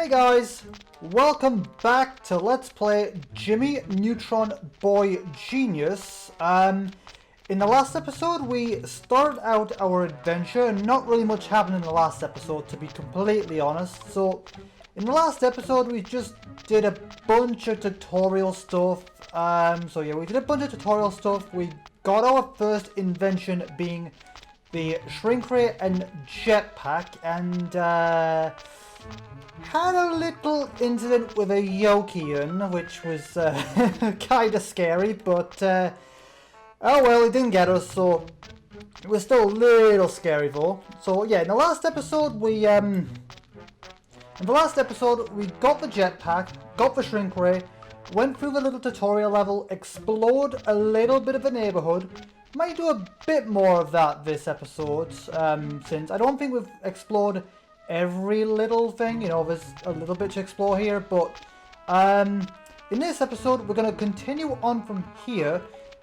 Hey guys, welcome back to Let's Play Jimmy Neutron Boy Genius. In the last episode we started out our adventure and not really much happened in the last episode, to be completely honest. So in the last episode we just did a bunch of tutorial stuff. We did a bunch of tutorial stuff. We got our first invention being the shrink ray and jetpack, and had a little incident with a Yokian, which was kind of scary, but oh well, it didn't get us, so it was still a little scary though. So yeah, in the last episode we got the jetpack, got the shrink ray, went through the little tutorial level, explored a little bit of the neighborhood. Might do a bit more of that this episode, since I don't think we've explored every little thing. You know, there's a little bit to explore here, but in this episode we're going to continue on from here.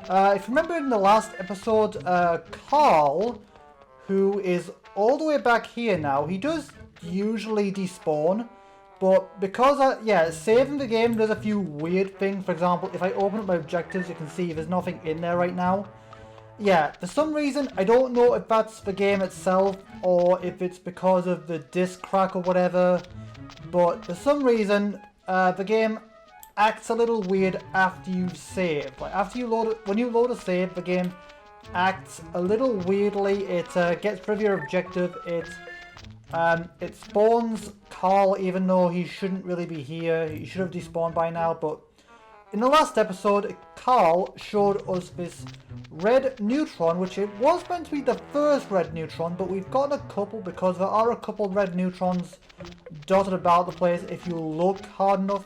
If you remember in the last episode, Carl, who is all the way back here now, he does usually despawn, but because saving the game does a few weird things. For example, if I open up my objectives, you can see there's nothing in there right now. Yeah, for some reason, I don't know if that's the game itself or if it's because of the disk crack or whatever, but for some reason, the game acts a little weird after you've saved. Like, after you load it, when you load a save, the game acts a little weirdly. It gets rid of your objective. It spawns Carl even though he shouldn't really be here. He should have despawned by now, but in the last episode, Carl showed us this red neutron, which it was meant to be the first red neutron, but we've gotten a couple because there are a couple red neutrons dotted about the place if you look hard enough.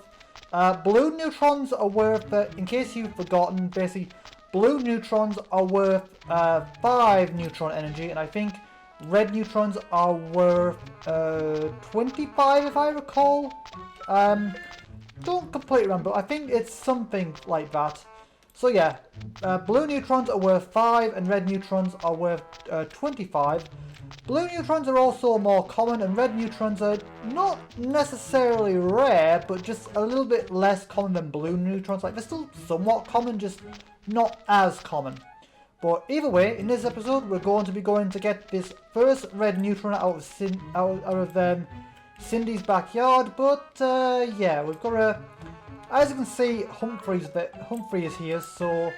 Blue neutrons are worth, in case you've forgotten, basically, blue neutrons are worth 5 neutron energy, and I think red neutrons are worth 25 if I recall. Don't completely remember, I think it's something like that. So yeah, blue neutrons are worth 5 and red neutrons are worth 25. Blue neutrons are also more common, and red neutrons are not necessarily rare, but just a little bit less common than blue neutrons. Like, they're still somewhat common, just not as common. But either way, in this episode we're going to get this first red neutron out of Cindy's backyard, but yeah, we've got to, as you can see, Humphrey is here, so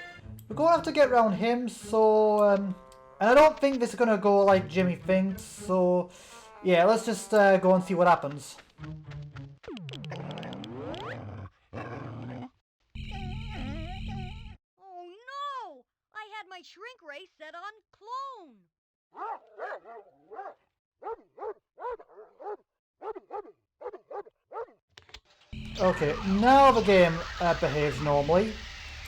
we're going to have to get around him. So and I don't think this is going to go like Jimmy thinks, so yeah, let's just go and see what happens. Oh no! I had my shrink ray set on clone. Okay, now the game behaves normally.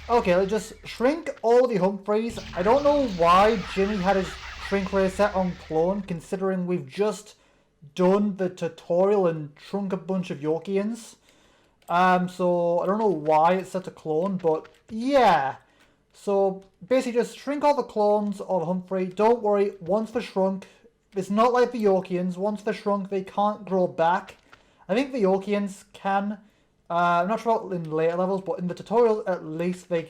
Okay, let's just shrink all the Humphreys. I don't know why Jimmy had his shrink ray set on clone, considering we've just done the tutorial and shrunk a bunch of Yokians. So I don't know why it's set to clone, but yeah. So basically just shrink all the clones of Humphrey. Don't worry, once they're shrunk, it's not like the Yokians. Once they're shrunk, they can't grow back. I think the Yokians can. I'm not sure about in later levels, but in the tutorial at least they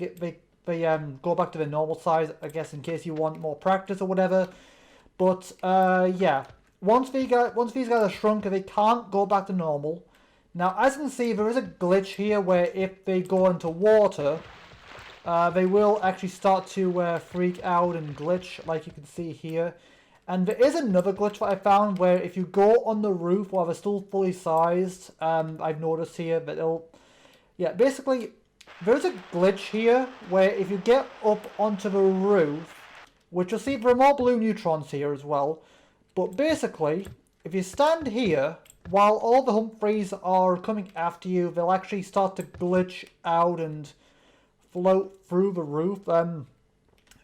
go back to their normal size, I guess, in case you want more practice or whatever. But yeah, once these guys are shrunk, they can't go back to normal. Now, as you can see, there is a glitch here where if they go into water, they will actually start to freak out and glitch, like you can see here. And there is another glitch that I found where if you go on the roof while they're still fully sized, I've noticed here that basically there's a glitch here where if you get up onto the roof, which you'll see there are more blue neutrons here as well, but basically if you stand here while all the Humphreys are coming after you, they'll actually start to glitch out and float through the roof.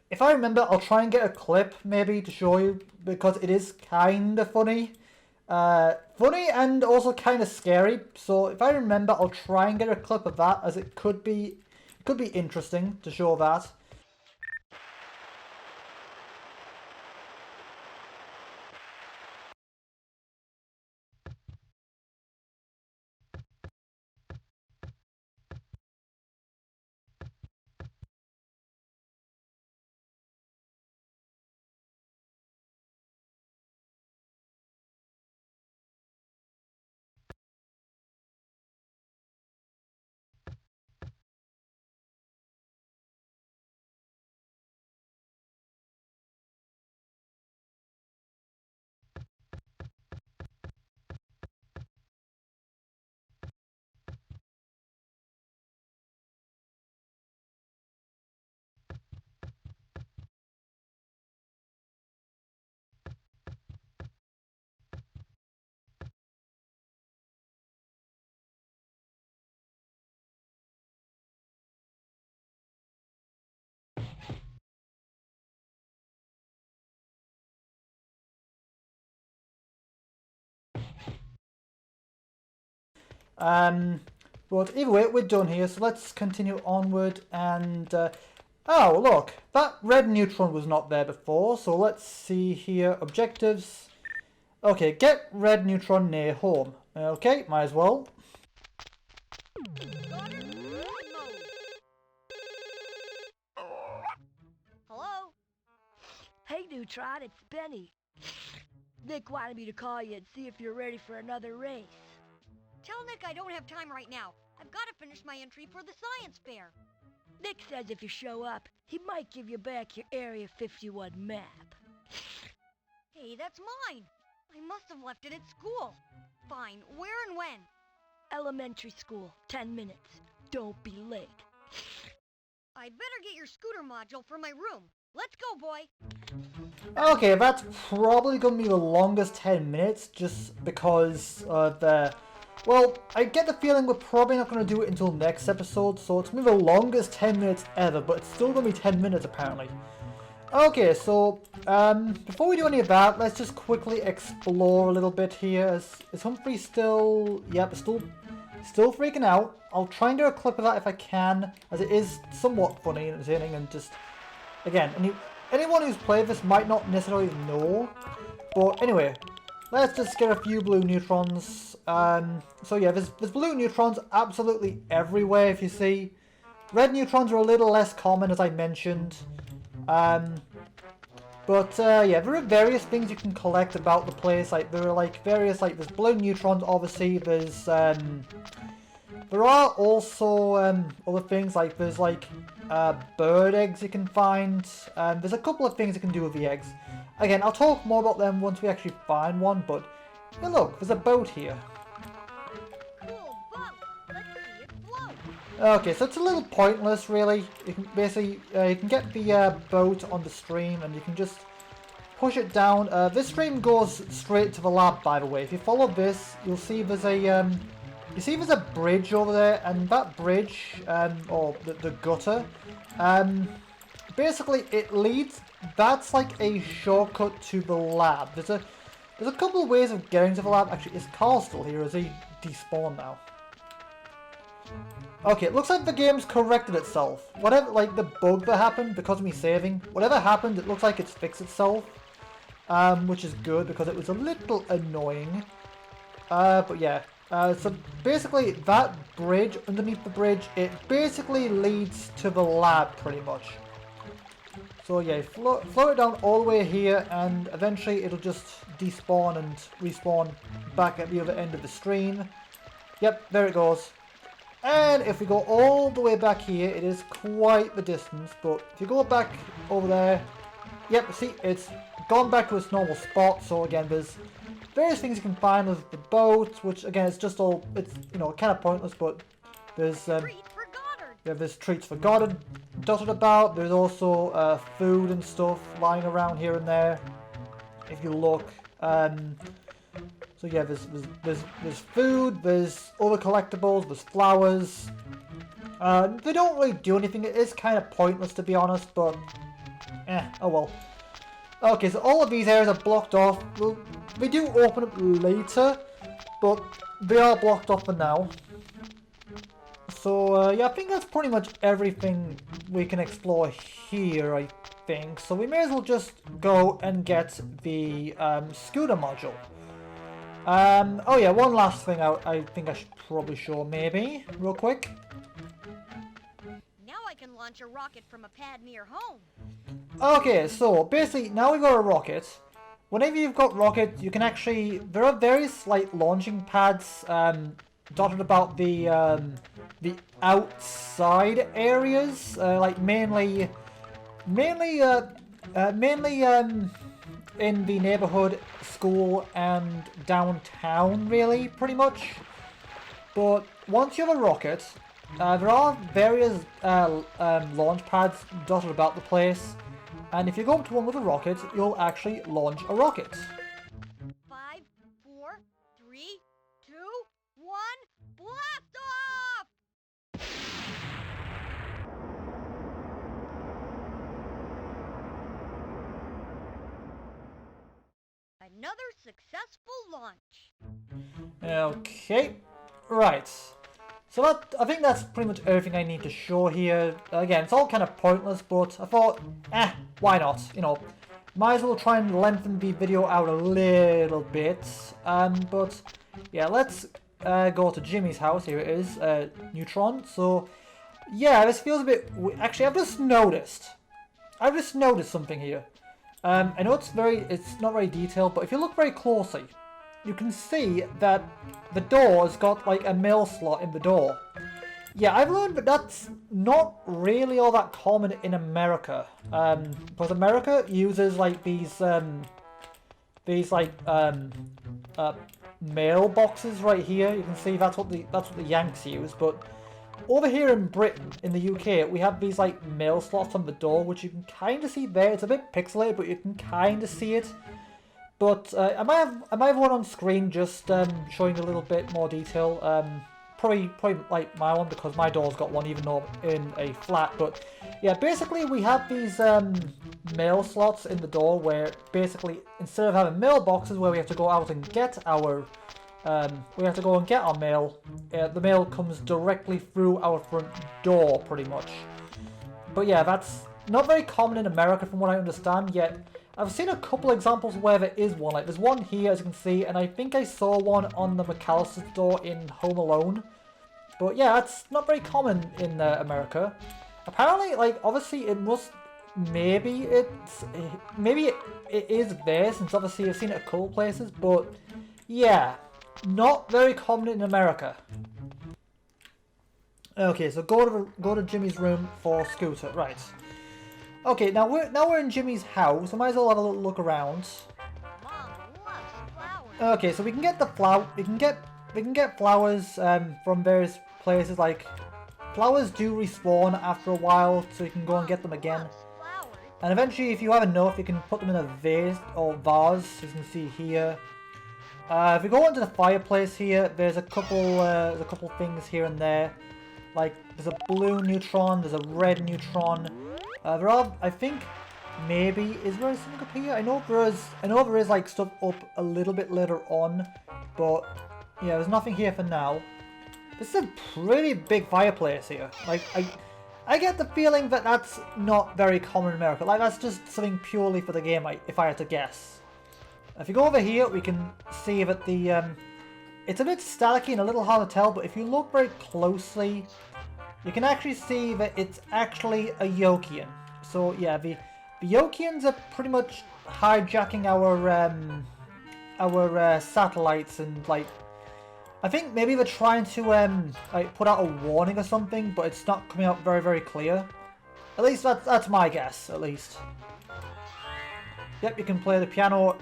If I remember, I'll try and get a clip maybe to show you, because it is kind of funny. Funny and also kind of scary. So if I remember, I'll try and get a clip of that, as it could be interesting to show that. But either way, we're done here, so let's continue onward and... oh, look, that red neutron was not there before, so let's see here, objectives. Okay, get red neutron near home. Okay, might as well. Hello? Hey, Neutron, it's Benny. Nick wanted me to call you and see if you're ready for another race. Tell Nick I don't have time right now. I've got to finish my entry for the science fair. Nick says if you show up, he might give you back your Area 51 map. Hey, that's mine. I must have left it at school. Fine, where and when? Elementary school, 10 minutes. Don't be late. I'd better get your scooter module for my room. Let's go, boy. Okay, that's probably going to be the longest 10 minutes, just because the... Well, I get the feeling we're probably not going to do it until next episode, so it's going to be the longest 10 minutes ever, but it's still going to be 10 minutes apparently. Okay, so, before we do any of that, let's just quickly explore a little bit here. Is Humphrey still... Yep, still freaking out. I'll try and do a clip of that if I can, as it is somewhat funny and entertaining, and just... Again, anyone who's played this might not necessarily know, but anyway, let's just get a few blue neutrons. So yeah, there's blue neutrons absolutely everywhere, if you see. Red neutrons are a little less common, as I mentioned. But yeah, there are various things you can collect about the place. Like there are like various there's blue neutrons. Obviously, there's there are also other things like there's bird eggs you can find. There's a couple of things you can do with the eggs. Again, I'll talk more about them once we actually find one. But hey, look, there's a boat here. Cool boat. Let's see it float. Okay, so it's a little pointless, really. You can basically you can get the boat on the stream, and you can just push it down. This stream goes straight to the lab, by the way. If you follow this, you'll see there's a bridge over there, and that bridge, or the gutter, basically it leads. That's like a shortcut to the lab. There's a couple of ways of getting to the lab. Actually, is Carl still here? Is he despawned now? Okay, it looks like the game's corrected itself. Whatever, like the bug that happened because of me saving, whatever happened, it looks like it's fixed itself, which is good because it was a little annoying. But yeah. So basically that bridge, underneath the bridge, it basically leads to the lab pretty much. So yeah, float it down all the way here, and eventually it'll just despawn and respawn back at the other end of the stream. Yep, there it goes. And if we go all the way back here, it is quite the distance, but if you go back over there, yep, see, it's gone back to its normal spot. So again, there's various things you can find with the boat, which again, it's just all, it's, you know, kind of pointless, but there's there's treats for Goddard dotted about. There's also food and stuff lying around here and there if you look. So yeah, there's food, there's other collectibles, there's flowers. They don't really do anything. It is kind of pointless, to be honest, but oh well. Okay, so all of these areas are blocked off. Well, they do open up later, but they are blocked off for now. So yeah, I think that's pretty much everything we can explore here, I think. So we may as well just go and get the scooter module. Oh yeah, one last thing I think I should probably show, maybe, real quick. Now I can launch a rocket from a pad near home. Okay, so basically, now we've got a rocket. Whenever you've got rocket, you can actually... There are various, launching pads dotted about the outside areas, mainly in the neighborhood, school, and downtown, really, pretty much. But once you have a rocket, there are various launch pads dotted about the place, and if you go up to one with a rocket, you'll actually launch a rocket. 5, 4, 3, 2, 1, blast off! Another successful launch. Okay. Right. So that, I think that's pretty much everything I need to show here. Again, it's all kind of pointless, but I thought, why not? You know, might as well try and lengthen the video out a little bit. But yeah, let's go to Jimmy's house. Here it is, Neutron. So yeah, this feels a bit. Actually, I've just noticed something here. I know it's not very detailed, but if you look very closely, you can see that the door's got like a mail slot in the door. Yeah, I've learned that that's not really all that common in America. Because America uses like these mailboxes right here. You can see that's what the Yanks use. But over here in Britain, in the UK, we have these like mail slots on the door, which you can kind of see there. It's a bit pixelated, but you can kind of see it. But I might have one on screen just showing a little bit more detail. Probably like my one because my door's got one, even though I'm in a flat. But yeah, basically we have these mail slots in the door where basically instead of having mailboxes where we have to go out and get our mail, the mail comes directly through our front door pretty much. But yeah, that's not very common in America from what I understand yet. I've seen a couple examples where there is one, like there's one here as you can see, and I think I saw one on the McAllister store in Home Alone. But yeah, that's not very common in America. Apparently, like, obviously it must, maybe it is there, since obviously I've seen it a couple places, but yeah, not very common in America. Okay, so go to Jimmy's room for Scooter, right. Okay, now we're in Jimmy's house. I might as well have a little look around. Mom loves flowers. Okay, so we can get the flower. We can get flowers from various places. Like flowers do respawn after a while, so you can go and get them again. Loves flowers. And eventually, if you have enough, you can put them in a vase or vase. As you can see here. If we go into the fireplace here, there's a couple things here and there. Like there's a blue neutron, there's a red neutron. There are, I think, maybe, is there something up here? I know there is like stuff up a little bit later on, but yeah, there's nothing here for now. This is a pretty big fireplace here. Like, I get the feeling that that's not very common in America. Like, that's just something purely for the game, if I had to guess. If you go over here, we can see that the, it's a bit staticky and a little hard to tell, but if you look very closely, you can actually see that it's actually a Yokian. So yeah, the Yokians are pretty much hijacking our satellites, and like I think maybe they're trying to like put out a warning or something, but it's not coming out very clear. At least that's my guess. At least. Yep, you can play the piano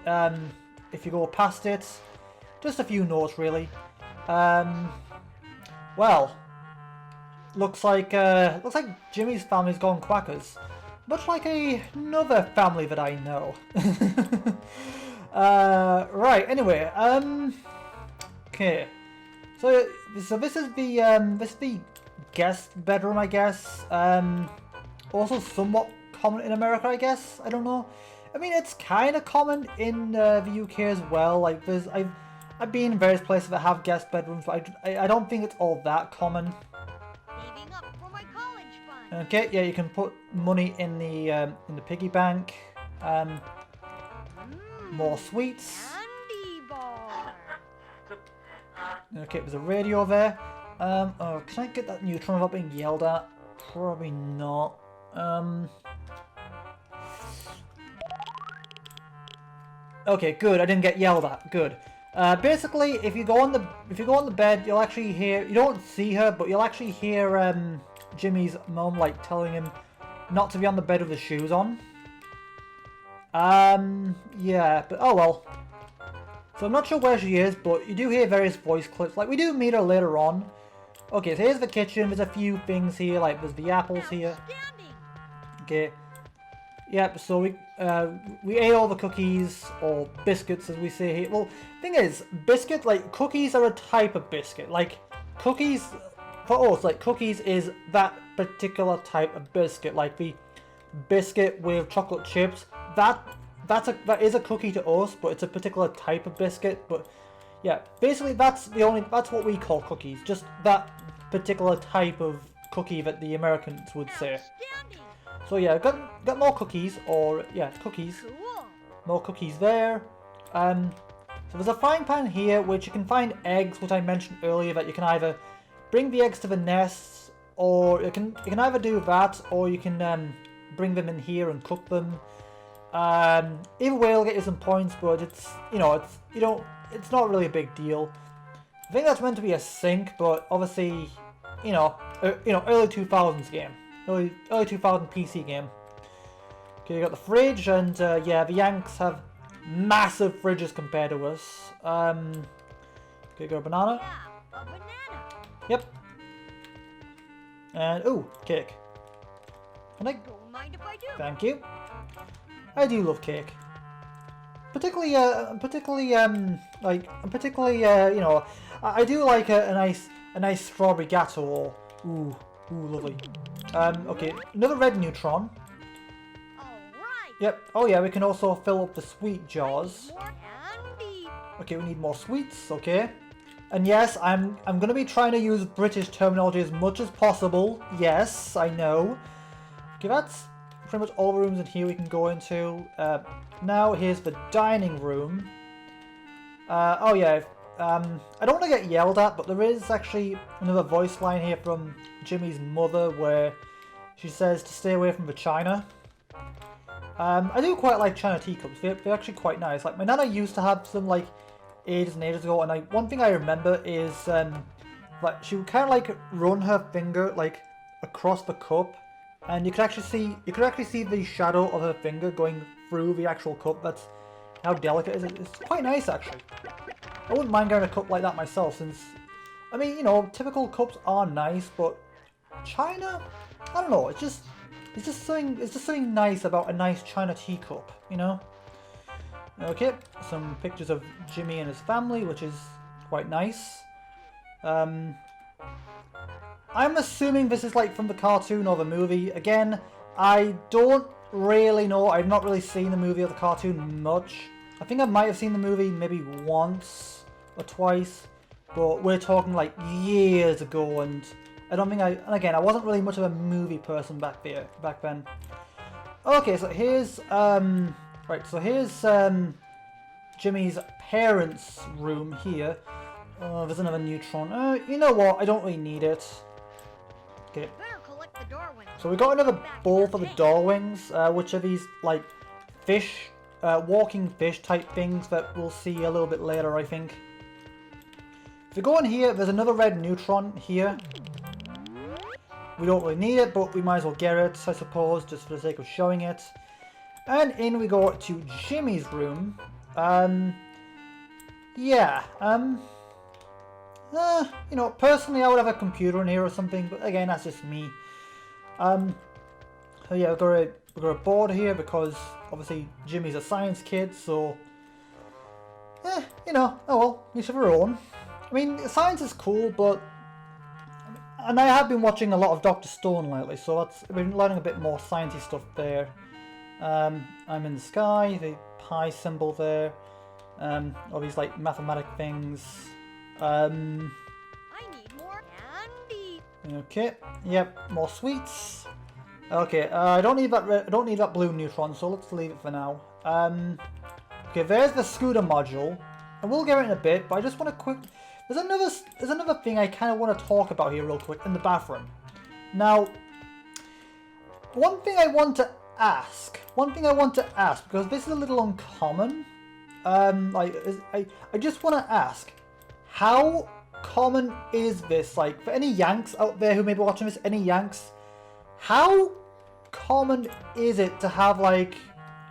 if you go past it. Just a few notes really. Well. Looks like Jimmy's family's gone quackers, much like another family that I know. Right. Anyway, okay. So this is the guest bedroom, I guess. Also somewhat common in America, I guess. I don't know. I mean, it's kind of common in the UK as well. Like I've been in various places that have guest bedrooms, but I don't think it's all that common. Saving up for my college fund. Okay, yeah, you can put money in the piggy bank. More sweets. Candy bar. Okay, there's a radio there. Oh, can I get that neutron without being yelled at? Probably not. Okay, good. I didn't get yelled at. Good. Basically, if you go on the bed, you'll actually hear. You don't see her, but you'll actually hear Jimmy's mom like telling him not to be on the bed with his shoes on. Yeah, but oh well. So I'm not sure where she is, but you do hear various voice clips. Like we do meet her later on. Okay, so here's the kitchen. There's a few things here. Like there's the apples here. Okay. Yep, so we ate all the cookies, or biscuits as we say here. Well, thing is, biscuit, like, cookies are a type of biscuit. Like, cookies, for us, like, cookies is that particular type of biscuit. Like, the biscuit with chocolate chips, that is a cookie to us, but it's a particular type of biscuit. But yeah, basically that's what we call cookies. Just that particular type of cookie that the Americans would say. Outstanding. So yeah, got more cookies, or yeah, cookies. Cool. More cookies there. So there's a frying pan here, which you can find eggs, which I mentioned earlier, that you can either bring the eggs to the nests, or you can either do that, or you can bring them in here and cook them. Either way, will get you some points, but it's it's not really a big deal. I think that's meant to be a sink, but obviously, early 2000s game, early 2000 PC game. Okay, you got the fridge, and yeah, the Yanks have massive fridges compared to us. Okay, got a banana. Yeah, a banana. Yep. And ooh, cake. Can I? Don't mind if I do. Thank you. I do love cake. Particularly, I do like a nice strawberry gatto. Ooh, lovely. Okay, another red Neutron. Alright. Yep. Oh yeah, we can also fill up the sweet jars. More candy. Okay, we need more sweets. Okay. And yes, I'm gonna be trying to use British terminology as much as possible. Yes, I know. Okay, that's pretty much all the rooms in here we can go into. Now here's the dining room. Oh yeah, I don't want to get yelled at, but there is actually another voice line here from Jimmy's mother where she says to stay away from the china. I do quite like china teacups. They're actually quite nice. Like my nana used to have some like ages and ages ago, and one thing I remember is like she would kind of like run her finger like across the cup, and you could actually see the shadow of her finger going through the actual cup. That's how delicate it is. It's quite nice actually. I wouldn't mind getting a cup like that myself, since I mean, typical cups are nice, but china, I don't know. It's just something nice about a nice china teacup, Okay, some pictures of Jimmy and his family, which is quite nice. I'm assuming this is like from the cartoon or the movie. Again, I don't really know. I've not really seen the movie or the cartoon much. I think I might have seen the movie maybe once or twice, but we're talking like years ago, and I don't think and again, I wasn't really much of a movie person back then. Okay, so here's here's Jimmy's parents' room here. There's another Neutron. You know what? I don't really need it. Okay. Better collect the Darwin. So we got another bowl for the Darwings, which are these like fish, walking fish type things that we'll see a little bit later, I think. If we go in here, there's another red Neutron here. We don't really need it, but we might as well get it, I suppose, just for the sake of showing it. And in we go to Jimmy's room. Yeah, personally I would have a computer in here or something, but again, that's just me. So yeah, we've got a board here because obviously Jimmy's a science kid, so oh well, each of our own. I mean, science is cool, but and I have been watching a lot of Dr. Stone lately, so I've been learning a bit more sciencey stuff there. I'm in the sky, the pi symbol there, all these like mathematic things. I need more candy. Okay, yep, more sweets. Okay, I don't need that blue Neutron, so let's leave it for now. Okay, there's the scooter module, and we'll get it in a bit, but I just want to quick. There's another thing I kind of want to talk about here real quick in the bathroom. Now, one thing I want to ask, because this is a little uncommon. I just want to ask, how common is this? Like, for any Yanks out there who may be watching this, any Yanks, how common is it to have like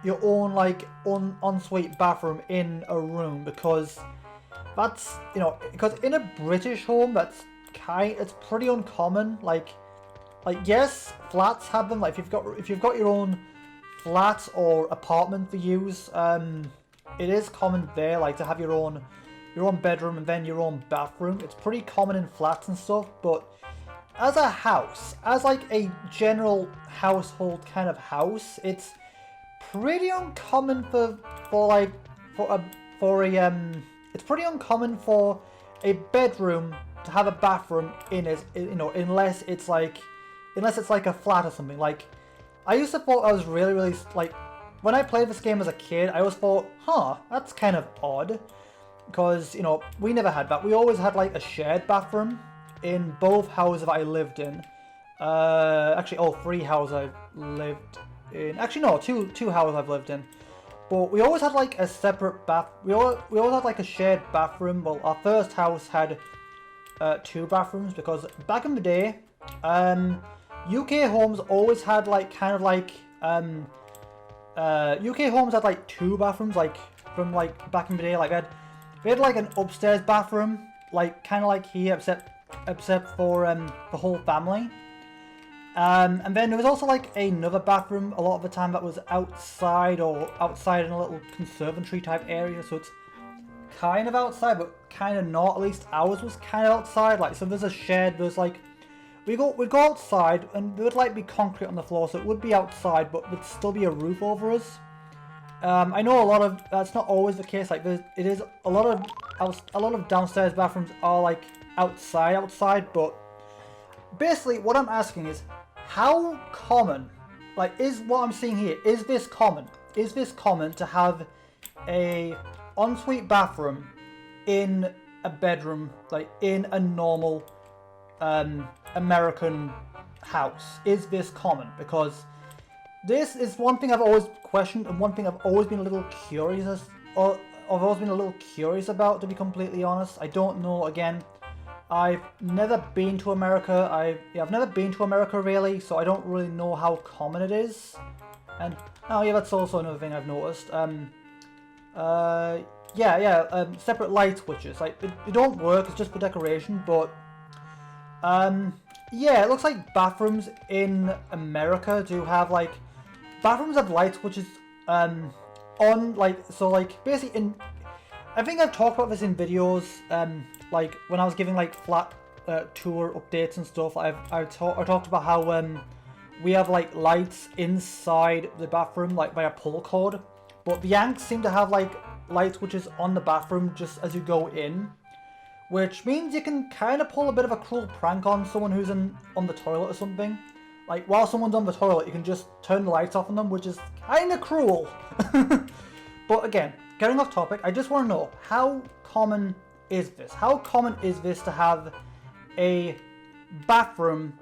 your own like ensuite bathroom in a room? Because that's because in a British home it's pretty uncommon. Like yes, flats have them. Like if you've got your own flat or apartment to use, it is common there, like to have your own bedroom and then your own bathroom. It's pretty common in flats and stuff, but as a house, as like a general household kind of house, it's pretty uncommon it's it's pretty uncommon for a bedroom to have a bathroom in it, you know, unless it's like a flat or something. Like, I used to thought I was really, like, when I played this game as a kid, I always thought, huh, that's kind of odd. Because, you know, we never had that. We always had, like, a shared bathroom in both houses that I lived in. Actually, all 3 houses I've lived in. Actually, no, two houses I've lived in. But we always had, like, a separate bath. We always had, like, a shared bathroom. Well, our first house had 2 bathrooms because back in the day, UK homes always had, like, kind of like, UK homes had, like, 2 bathrooms, like, from, like, back in the day. Like, we had, like, an upstairs bathroom, like, kind of like here, except for, the whole family. And then there was also, like, another bathroom a lot of the time that was outside in a little conservatory type area, so it's kind of outside, but kind of not. At least ours was kind of outside. Like, so there's a shed, there's, like, we'd go outside, and there would, like, be concrete on the floor, so it would be outside, but there'd still be a roof over us. I know that's not always the case. Like, it is a lot of downstairs bathrooms are, like, outside, but basically what I'm asking is, how common, like, is what I'm seeing here, is this common? Is this common to have a ensuite bathroom in a bedroom, like, in a normal American house? Is this common? Because this is one thing I've always questioned, and one thing I've always been a little curious, about, to be completely honest. I don't know. Again, I've never been to America. I've never been to America really, so I don't really know how common it is. And oh yeah, that's also another thing I've noticed. Separate light switches. Like, they don't work. It's just for decoration, but yeah, it looks like bathrooms in America do have, like, bathrooms have light switches on, like, so, like, basically I think I've talked about this in videos, like, when I was giving, like, flat tour updates and stuff. I talked about how we have, like, lights inside the bathroom, like, via pull cord, but the Yanks seem to have, like, light switches on the bathroom just as you go in, which means you can kind of pull a bit of a cruel prank on someone who's on the toilet or something. Like, while someone's on the toilet, you can just turn the lights off on them, which is kind of cruel. But again, getting off topic, I just want to know, how common is this? How common is this to have a bathroom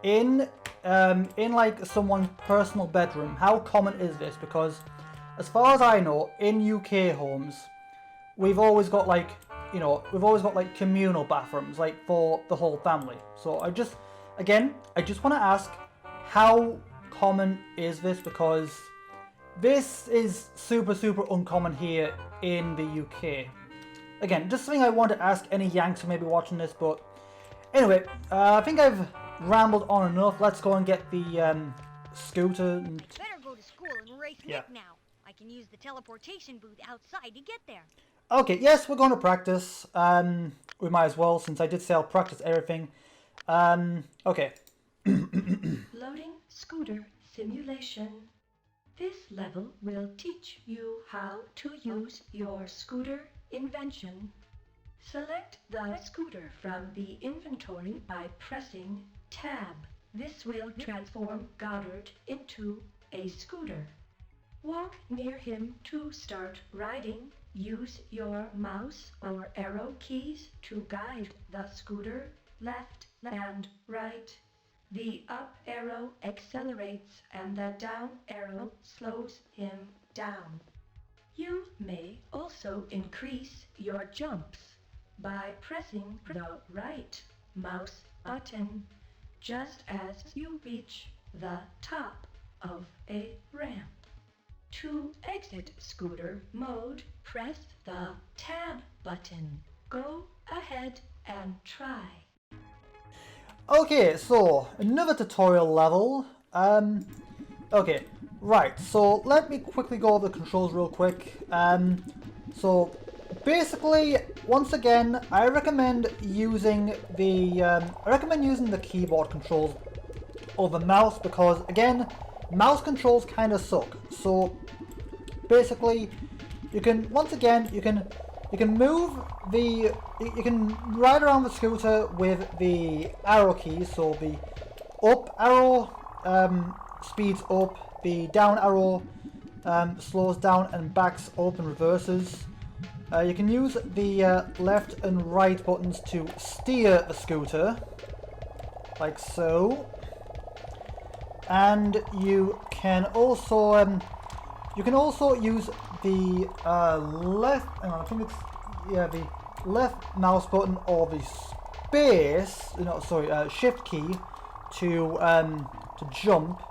in like, someone's personal bedroom? How common is this? Because as far as I know, in UK homes, we've always got, like, you know, like, communal bathrooms, like, for the whole family. So I just want to ask, how common is this? Because this is super uncommon here in the UK. Again, just something I want to ask any Yanks who may be watching this, but anyway, I think I've rambled on enough. Let's go and get the scooter. Better go to school and race Nick now. I can use the teleportation booth outside to get there. Okay, yes, we're going to practice. We might as well, since I did say I'll practice everything. Okay. Loading scooter simulation. This level will teach you how to use your scooter invention. Select the scooter from the inventory by pressing Tab. This will transform Goddard into a scooter. Walk near him to start riding. Use your mouse or arrow keys to guide the scooter left and right. The up arrow accelerates and the down arrow slows him down. You may also increase your jumps by pressing the right mouse button just as you reach the top of a ramp. To exit scooter mode, press the Tab button. Go ahead and try. Okay, so another tutorial level. Okay, right, so let me quickly go over the controls real quick. So basically, once again, I recommend using the keyboard controls over mouse, because again, mouse controls kind of suck. So basically, you can You can move the... You can ride around the scooter with the arrow keys. So the up arrow speeds up, the down arrow slows down and backs up and reverses. You can use the left and right buttons to steer the scooter, like so. And you can also use the left. I think it's the left mouse button or the shift key to jump.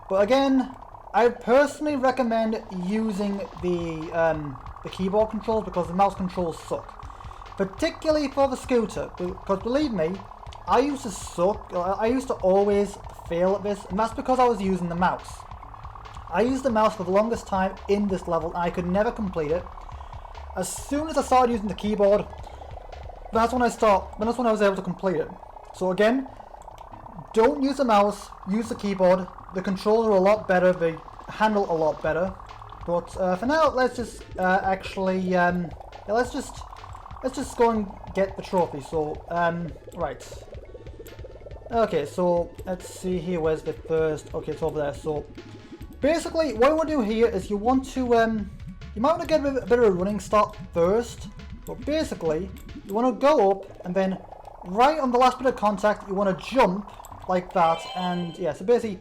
But again, I personally recommend using the keyboard controls because the mouse controls suck, particularly for the scooter. Because believe me, I used to suck. I used to always fail at this, and that's because I was using the mouse. I used the mouse for the longest time in this level, and I could never complete it. As soon as I started using the keyboard, that's when I was able to complete it. So again, don't use the mouse. Use the keyboard. The controls are a lot better. They handle a lot better. But for now, let's just let's just go and get the trophy. So right. Okay, so let's see here. Where's the first? Okay, it's over there. So basically, what you want to do here is you want to you might want to get a bit of a running start first. But basically, you want to go up and then right on the last bit of contact, you want to jump like that. And yeah, so basically,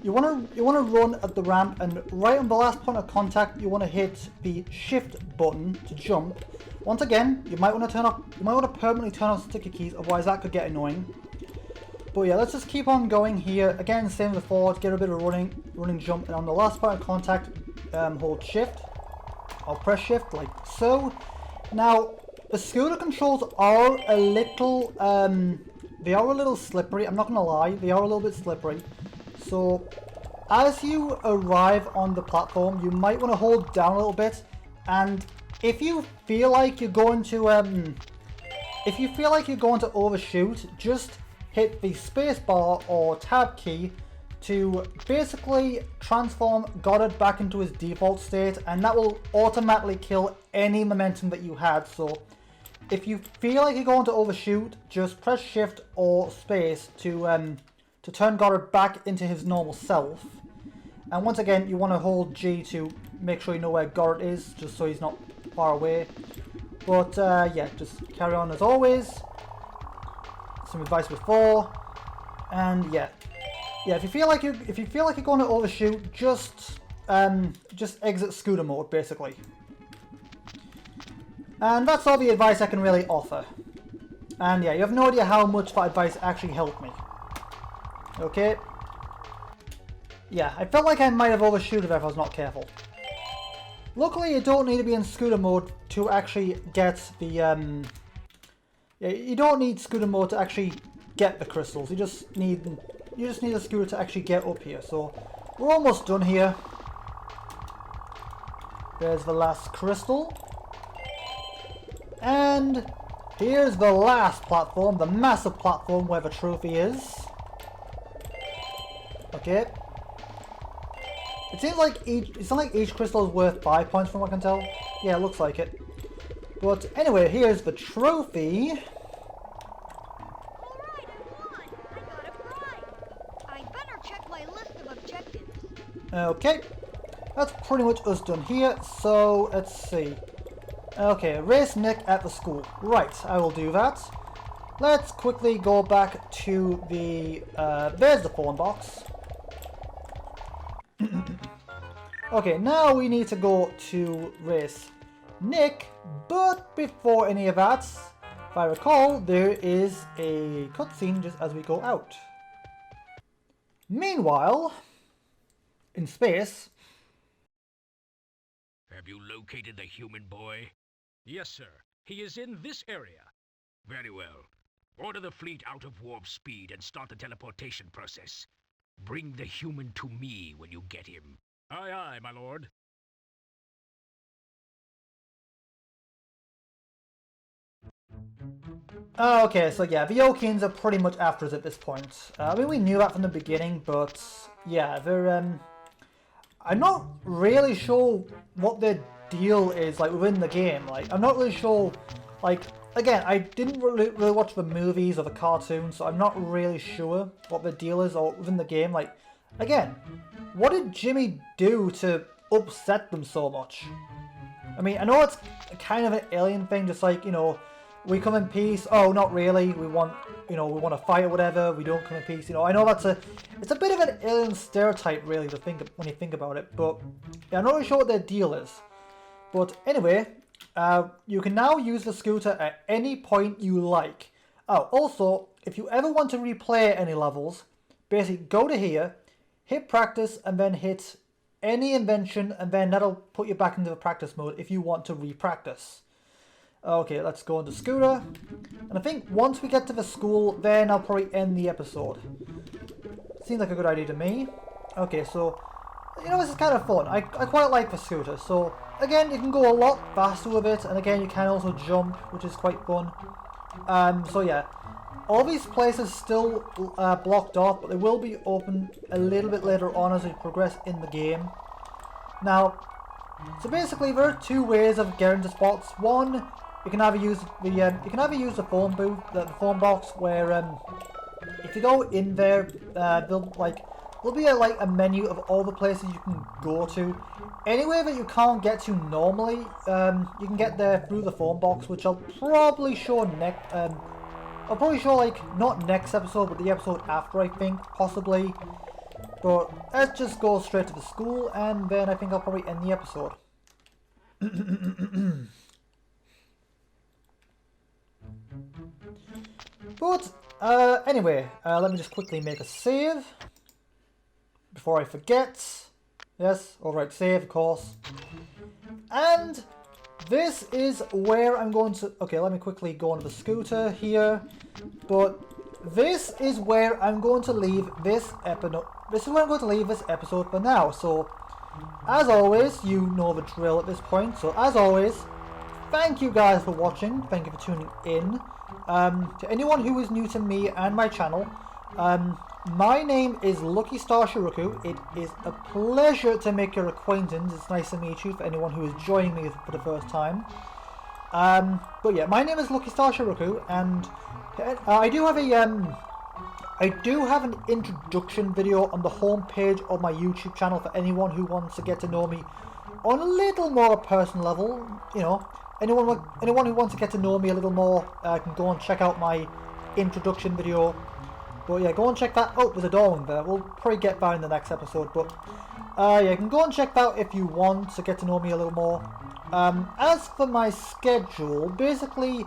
you want to run at the ramp, and right on the last point of contact, you want to hit the shift button to jump. Once again, you might want to permanently turn off sticky keys, otherwise that could get annoying. But yeah, let's just keep on going here. Again, same as before, get a bit of running jump, and on the last point of contact, hold shift, or press shift, like so. Now, the scooter controls are a little, they are a little slippery, I'm not going to lie, they are a little bit slippery. So, as you arrive on the platform, you might want to hold down a little bit, and if you feel like you're going to, overshoot, just hit the space bar or tab key to basically transform Goddard back into his default state, and that will automatically kill any momentum that you had. So if you feel like you're going to overshoot, just press shift or space to turn Goddard back into his normal self. And once again, you want to hold G to make sure you know where Goddard is, just so he's not far away. But yeah, just carry on as always. Some advice before, and yeah, if you feel like you're going to overshoot, just exit scooter mode basically. And that's all the advice I can really offer. And yeah, you have no idea how much that advice actually helped me. Okay. Yeah, I felt like I might have overshooted if I was not careful. Luckily, you don't need to be in scooter mode to actually get the yeah, you don't need scooter mode to actually get the crystals. You just need a scooter to actually get up here. So we're almost done here. There's the last crystal. And here's the last platform, the massive platform where the trophy is. Okay. It seems like each crystal is worth 5 points from what I can tell. Yeah, it looks like it. But anyway, here's the trophy. Alright, I won! I got a prize! I better check my list of objectives. Okay, that's pretty much us done here. So let's see. Okay, race Nick at the school. Right, I will do that. Let's quickly go back to the... there's the phone box. Okay, now we need to go to race Nick, but before any of that, if I recall, there is a cutscene just as we go out. Meanwhile, in space... Have you located the human boy? Yes, sir. He is in this area. Very well. Order the fleet out of warp speed and start the teleportation process. Bring the human to me when you get him. Aye, aye, my lord. Okay, so yeah, the Yokians are pretty much after us at this point. I mean, we knew that from the beginning, but yeah, they're, I'm not really sure what they're deal is like within the game. Like, I'm not really sure. Like, again, I didn't really watch the movies or the cartoons, so I'm not really sure what the deal is or within the game. Like, again, what did Jimmy do to upset them so much? I mean, I know it's kind of an alien thing, just like, you know, we come in peace. Oh, not really. We want, you know, we want to fight or whatever. We don't come in peace. You know, I know it's a bit of an alien stereotype, really, to think when you think about it. But yeah, I'm not really sure what their deal is. But anyway, you can now use the scooter at any point you like. Oh, also, if you ever want to replay any levels, basically go to here, hit practice, and then hit any invention, and then that'll put you back into the practice mode if you want to re-practice. Okay, let's go into scooter. And I think once we get to the school, then I'll probably end the episode. Seems like a good idea to me. Okay, so, you know, this is kind of fun. I quite like the scooter. So, again, you can go a lot faster with it. And again, you can also jump, which is quite fun. So yeah, all these places still blocked off, but they will be open a little bit later on as we progress in the game. Now, so basically there are two ways of getting to spots. One, you can either use the phone booth, the phone box, where if you go in there, there'll be a menu of all the places you can go to. Anywhere that you can't get to normally, you can get there through the phone box, which I'll probably show I'll probably show, like, not next episode, but the episode after, I think, possibly. But let's just go straight to the school, and then I think I'll probably end the episode. But, anyway, let me just quickly make a save. Before I forget. Yes, alright, save, of course. And this is where I'm going to... Okay, let me quickly go on the scooter here. But this is where I'm going to leave this episode. This is where I'm going to leave this episode for now. So, as always, you know the drill at this point. So, as always, thank you guys for watching. Thank you for tuning in. To anyone who is new to me and my channel, my name is Lucky Star Shi-Roku. It is a pleasure to make your acquaintance. It's nice to meet you for anyone who is joining me for the first time. But yeah, my name is Lucky Star Shi-Roku, and I do have an introduction video on the homepage of my YouTube channel for anyone who wants to get to know me on a little more personal level. You know, anyone who wants to get to know me a little more can go and check out my introduction video. But yeah, go and check that. Oh, there's a door in there. We'll probably get that in the next episode. But yeah, you can go and check that if you want to get to know me a little more. As for my schedule, basically,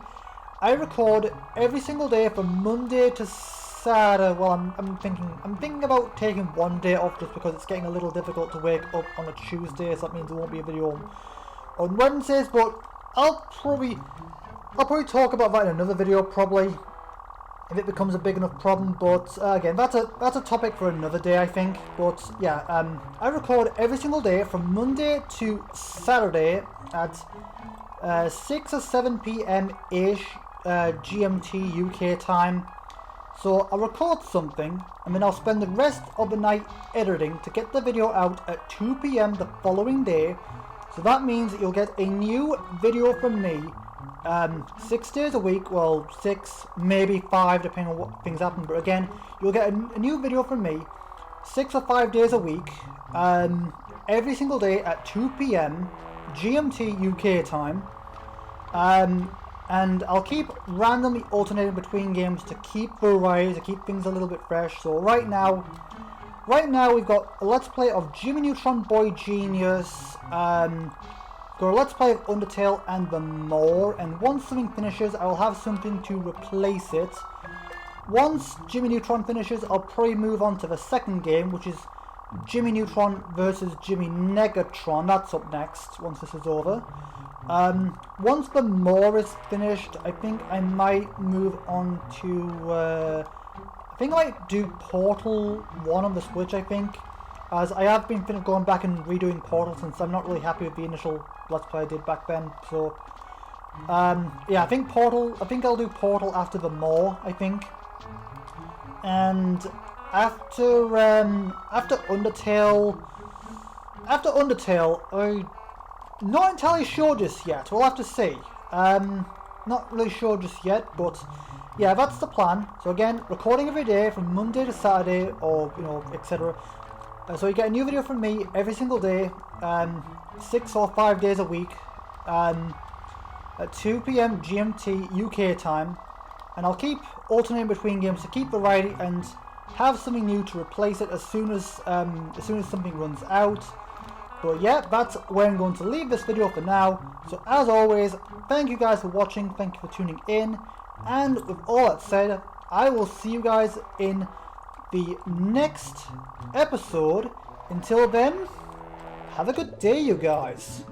I record every single day from Monday to Saturday. Well, I'm thinking about taking one day off just because it's getting a little difficult to wake up on a Tuesday. So that means there won't be a video on Wednesdays. But I'll probably talk about that in another video, probably, if it becomes a big enough problem. But again, that's a topic for another day, I think. But yeah, I record every single day from Monday to Saturday at 6 or 7 p.m. ish GMT UK time. So I'll record something, and then I'll spend the rest of the night editing to get the video out at 2 p.m. the following day. So that means that you'll get a new video from me 6 days a week, well, 6, maybe 5, depending on what things happen. But again, you'll get a new video from me 6 or 5 days a week, every single day at 2 p.m. GMT UK time. And I'll keep randomly alternating between games to keep variety, to keep things a little bit fresh. So right now we've got a Let's Play of Jimmy Neutron Boy Genius, got a Let's Play of Undertale and the more, and once something finishes, I will have something to replace it. Once Jimmy Neutron finishes, I'll probably move on to the second game, which is Jimmy Neutron versus Jimmy Negatron. That's up next, once this is over. Once the more is finished, I think I might move on to, I think I might do Portal 1 on the Switch, I think. As I have been going back and redoing Portal since I'm not really happy with the initial Let's Play I did back then, so... yeah, I think I'll do Portal after the more, I think. And after Undertale, not entirely sure just yet. We'll have to see. Not really sure just yet, but yeah, that's the plan. So again, recording every day from Monday to Saturday, or etc. So you get a new video from me every single day, 6 or 5 days a week, at 2 p.m. GMT UK time, and I'll keep alternating between games to keep variety and have something new to replace it as soon as something runs out. But yeah, that's where I'm going to leave this video for now. So as always, thank you guys for watching, thank you for tuning in, and with all that said, I will see you guys in the next episode. Until then, have a good day, you guys.